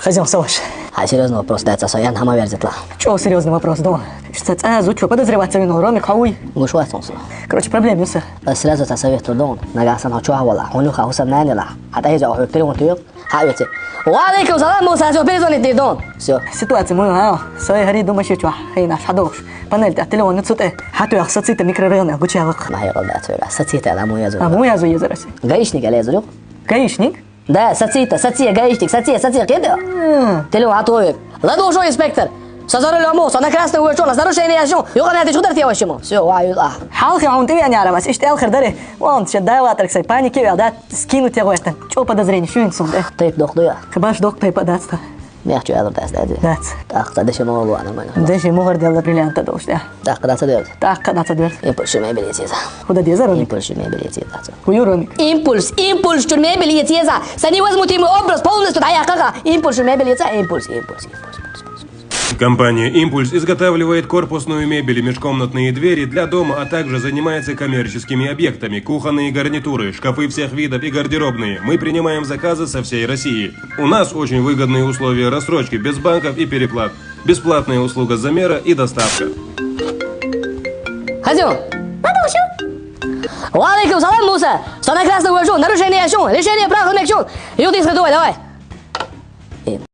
Хозяин Саваш. А серьезный вопрос, да, я на верзитла. Чего серьезный вопрос, да? Что подозреваться вино, Роме, хауи? Муж ватсонсу. Короче, проблем есть. Сразу советую дон. Нагасан хачуа вала. Он юха хусам нанила. Хата изя оху переунтует. Хавите. Валейкум салам, Муса, все перезвонит дон. Все. Ситуация мой, свои гори думаешь, что хей наш хадош. Панель, телефон не цуте. Хату я соцсети микрорайона, гучавок. Махи голда твоя. Соцсети на мою язык. А мой язык езерasi. Гаишник лезу. Гаишник? Да, соцсети, гаишник, соцсети, кеда. Телефон атует. Ладно, что инспектор. Сазару ломос, она красная уйшла, нарушение шо. Юга ты что делаешь ему? Все, ваюла. Халки, он ты не арабас. Ишь, элхер даре. Вон, что дайлатер, кстати, паники, да, скинуть его это. Что подозрение, что инсум, да? Тейп дохдуя. Хабаш док тейп податься. Мягче я дуртас, да. Да. Так, задача нового, нормально. Даже могу делать бриллианта дошь, да. Так, когда ты Так, когда ты дверь. Импульс мебели теза. Куда деза, Ромик? Импульс мебели теза. Кую, Ромик? Импульс мебели теза. За невозмутимый образ полностью, да я как. Импульс мебели теза, импульс. Компания «Импульс» изготавливает корпусную мебель и межкомнатные двери для дома, а также занимается коммерческими объектами, кухонные гарнитуры, шкафы всех видов и гардеробные. Мы принимаем заказы со всей России. У нас очень выгодные условия рассрочки, без банков и переплат. Бесплатная услуга замера и доставка. Хозяин! Валейкум салам, Муса! Что на красную уйшел? Нарушение шум, лишение прав, шум. Юдис, давай!